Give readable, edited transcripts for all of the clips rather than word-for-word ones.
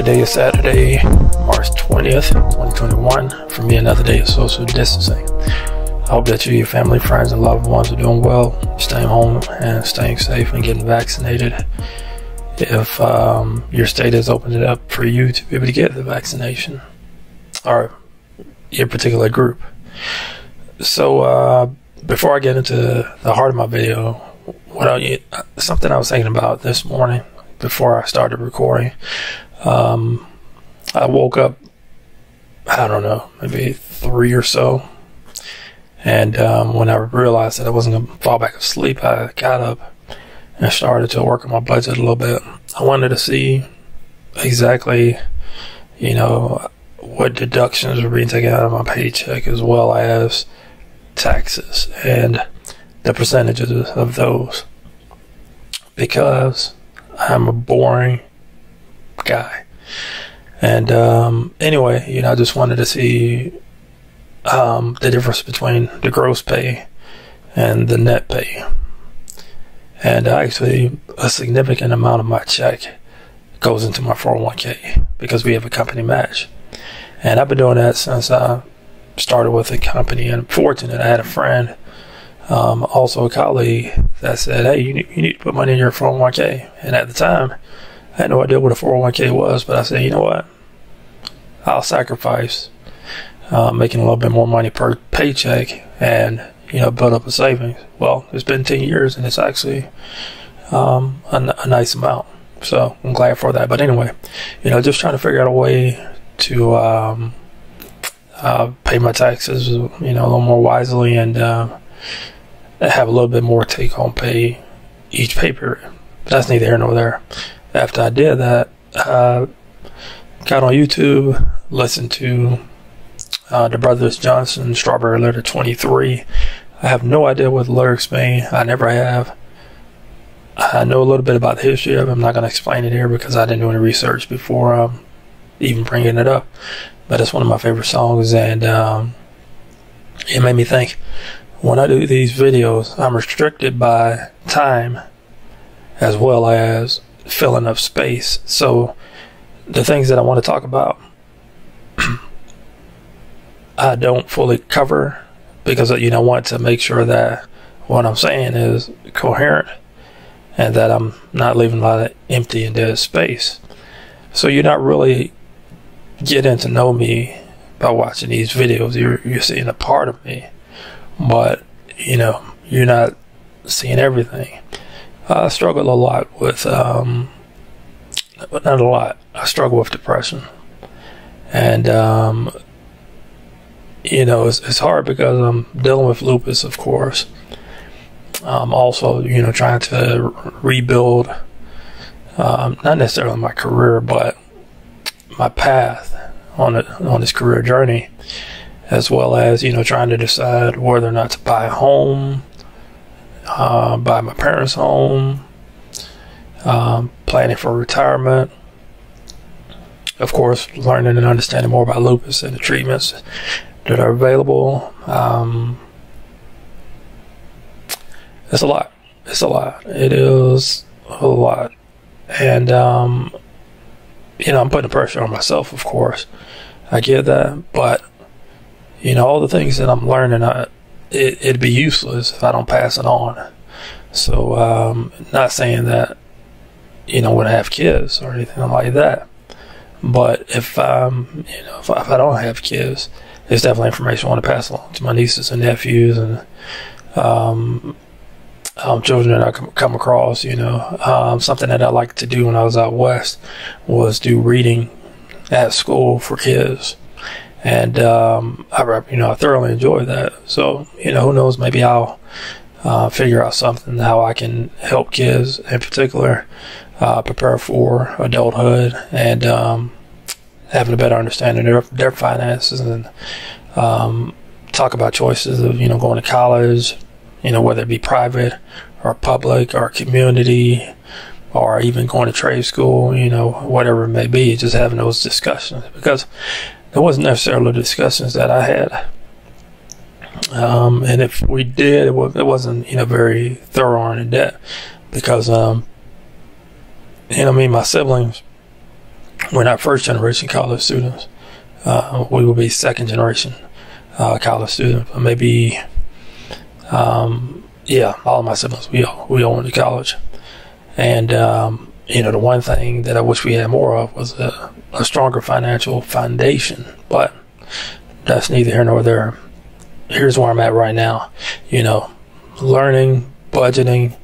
Today is Saturday, March 20th, 2021. For me, another day of social distancing. I hope that you, your family, friends, and loved ones are doing well, staying home and staying safe and getting vaccinated. If your state has opened it up for you to be able to get the vaccination, or your particular group. So before I get into the heart of my video, something I was thinking about this morning before I started recording. I woke up, I don't know, maybe 3 or so, and when I realized that I wasn't going to fall back asleep, I got up and started to work on my budget a little bit. I wanted to see exactly, what deductions were being taken out of my paycheck, as well as taxes and the percentages of those, because I'm a boring guy. And anyway, I just wanted to see the difference between the gross pay and the net pay. And actually, a significant amount of my check goes into my 401k because we have a company match. And I've been doing that since I started with the company. And I'm fortunate I had a friend, also a colleague, that said, hey, you need to put money in your 401k. And at the time, I had no idea what a 401k was, but I said, you know what? I'll sacrifice making a little bit more money per paycheck and, build up a savings. Well, it's been 10 years and it's actually a nice amount. So I'm glad for that. But anyway, just trying to figure out a way to pay my taxes, a little more wisely, and have a little bit more take-home pay each pay period. That's neither here nor there. After I did that, I got on YouTube, listened to the Brothers Johnson, Strawberry Letter 23. I have no idea what the lyrics mean. I never have. I know a little bit about the history of it. I'm not going to explain it here because I didn't do any research before even bringing it up. But it's one of my favorite songs, and it made me think, when I do these videos, I'm restricted by time as well as filling up space. So the things that I want to talk about, I don't fully cover because I want to make sure that what I'm saying is coherent and that I'm not leaving a lot of empty and dead space. So you're not really getting to know me by watching these videos. You're seeing a part of me, but you're not seeing everything. I struggle a lot with but not a lot. I struggle with depression, and it's hard because I'm dealing with lupus, of course. Also, trying to rebuild, not necessarily my career, but my path on this career journey, as well as trying to decide whether or not to buy a home, buy my parents' home, planning for retirement. Of course, learning and understanding more about lupus and the treatments that are available. It's a lot. It's a lot. It is a lot. And, I'm putting pressure on myself, of course. I get that. But, all the things that I'm learning, it'd be useless if I don't pass it on. So, not saying that, when I have kids or anything like that. But if if I don't have kids, it's definitely information I want to pass along to my nieces and nephews and children that I come across. Something that I liked to do when I was out west was do reading at school for kids, and I thoroughly enjoy that. So who knows, maybe I'll figure out something how I can help kids in particular prepare for adulthood and having a better understanding of their finances, and talk about choices of going to college, whether it be private or public or community, or even going to trade school, whatever it may be. Just having those discussions, because there wasn't necessarily discussions that I had, and if we did, it wasn't very thorough and in depth, because me and my siblings we're not first generation college students. We will be second generation college students, but maybe, yeah, all of my siblings, we all went to college. And, the one thing that I wish we had more of was a stronger financial foundation, but that's neither here nor there. Here's where I'm at right now, learning, budgeting,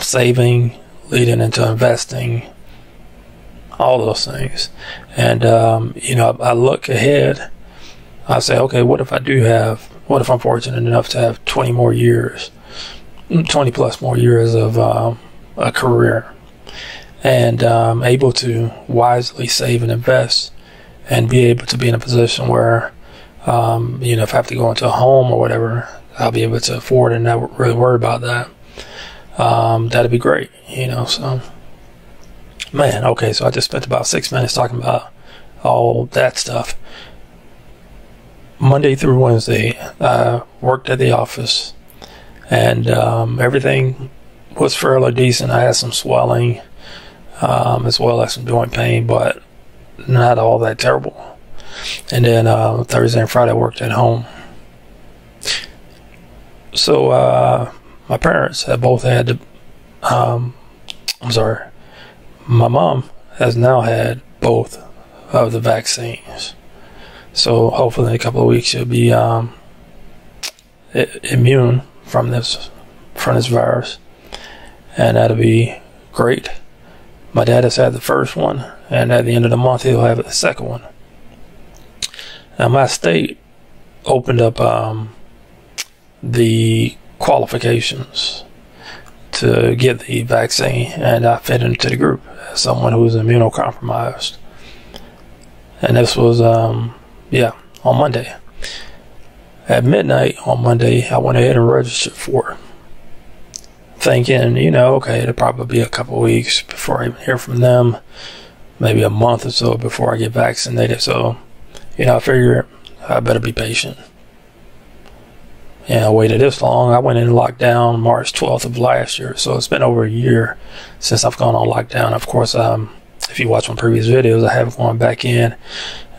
saving, leading into investing, all those things. And, I look ahead. I say, okay, what if I'm fortunate enough to have 20 plus more years of a career, and able to wisely save and invest, and be able to be in a position where, if I have to go into a home or whatever, I'll be able to afford and not really worry about that. That'd be great, so. Man, okay, so I just spent about 6 minutes talking about all that stuff. Monday through Wednesday, I worked at the office, and everything was fairly decent. I had some swelling, as well as some joint pain, but not all that terrible. And then Thursday and Friday I worked at home. So my parents have both had my mom has now had both of the vaccines. So hopefully in a couple of weeks she'll be immune from this virus, and that'll be great. My dad has had the first one, and at the end of the month he'll have the second one. Now my state opened up the qualifications to get the vaccine, and I fit into the group as someone who's immunocompromised. And this was on Monday. At midnight on Monday, I went ahead and registered for it, thinking, okay, it'll probably be a couple of weeks before I even hear from them, maybe a month or so before I get vaccinated. So, I figured I better be patient. I waited this long. I went in lockdown March 12th of last year, so it's been over a year since I've gone on lockdown. Of course, if you watch my previous videos, I have gone back in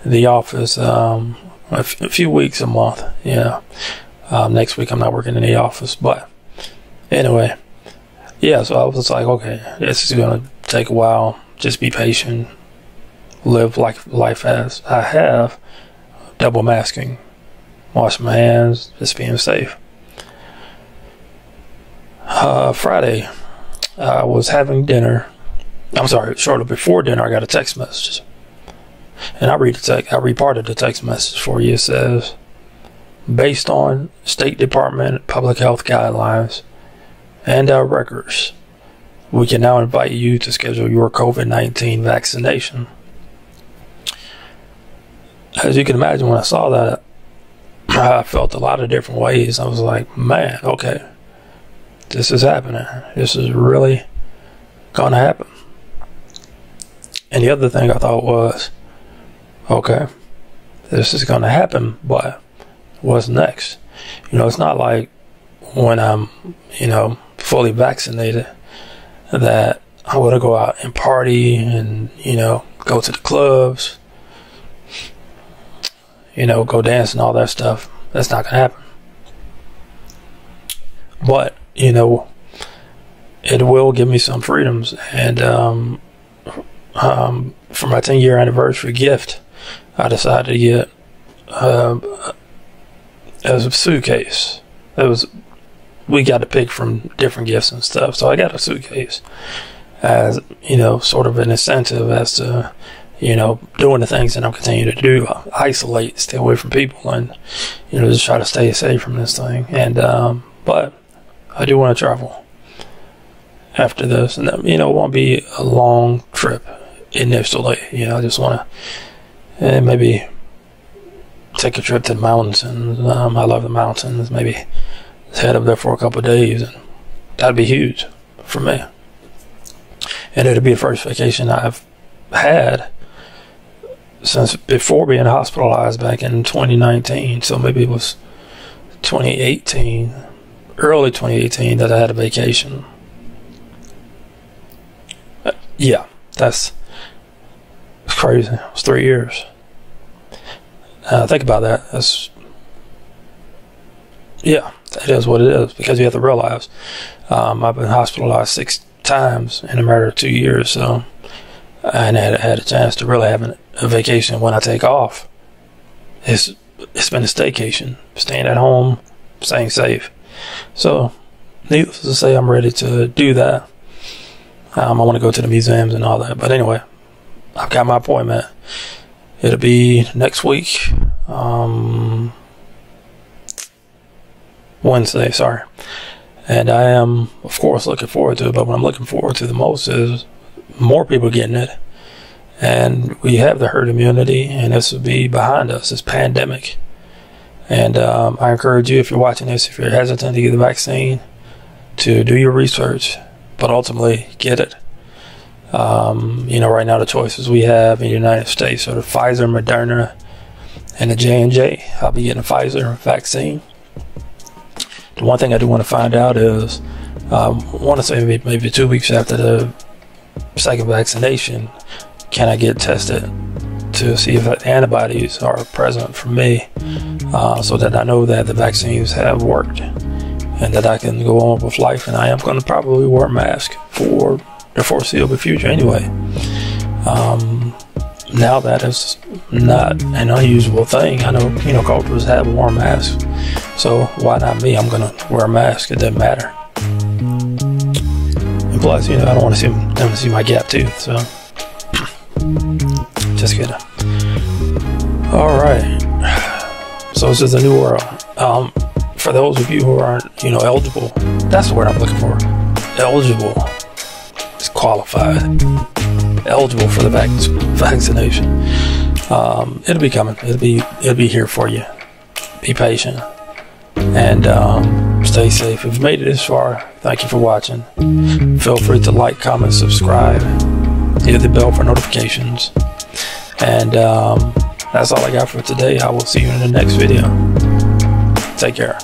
the office a few weeks, a month. Next week I'm not working in the office, but anyway, so I was like, okay, this is going to take a while. Just be patient, live life as I have, double masking, wash my hands, just being safe. Friday, I was having dinner. Shortly before dinner, I got a text message. And I read part of the text message for you. It says, based on State Department public health guidelines and our records, we can now invite you to schedule your COVID-19 vaccination. As you can imagine, when I saw that, I felt a lot of different ways. I was like, man, okay, this is happening. This is really gonna happen. And the other thing I thought was, okay, this is gonna happen, but what's next? It's not like when I'm, fully vaccinated that I want to go out and party and, go to the clubs, go dance and all that stuff. That's not gonna happen. But, it will give me some freedoms. And for my 10-year anniversary gift, I decided to get a suitcase. We got to pick from different gifts and stuff, so I got a suitcase as sort of an incentive as to doing the things that I'm continuing to do, isolate, stay away from people, and just try to stay safe from this thing. And but I do want to travel after this, and it won't be a long trip initially. I just want to maybe take a trip to the mountains, and I love the mountains. Maybe head up there for a couple of days, and that'd be huge for me. And it'll be the first vacation I've had since before being hospitalized back in 2019. So maybe it was 2018, early 2018, that I had a vacation. Yeah, that's crazy. It was 3 years. Think about that. Yeah, that is what it is, because you have to realize I've been hospitalized 6 times in a matter of 2 years, so I had a chance to really have a vacation when I take off. It's been a staycation, staying at home, staying safe. So, needless to say, I'm ready to do that. I want to go to the museums and all that. But anyway, I've got my appointment. It'll be next week, Wednesday, sorry. And I am, of course, looking forward to it. But what I'm looking forward to the most is more people getting it. And we have the herd immunity, and this will be behind us, this pandemic. And I encourage you, if you're watching this, if you're hesitant to get the vaccine, to do your research, but ultimately get it. Right now the choices we have in the United States are the Pfizer, Moderna, and the J&J. I'll be getting a Pfizer vaccine. The one thing I do want to find out is, I want to say maybe 2 weeks after the second vaccination, can I get tested to see if the antibodies are present for me, so that I know that the vaccines have worked and that I can go on with life. And I am going to probably wear a mask for the foreseeable future anyway. Now that is not an unusual thing. I know, cultures have worn masks, so why not me? I'm going to wear a mask. It doesn't matter. And plus, I don't want to see them to see my gap tooth, so just kidding. Alright, so this is a new world. For those of you who aren't, eligible, that's the word I'm looking for. Eligible is qualified. Eligible for the vaccination. It'll be coming. It'll be here for you. Be patient and stay safe. If you made it this far, thank you for watching. Feel free to like, comment, subscribe, hit the bell for notifications, and that's all I got for today. I will see you in the next video. Take care.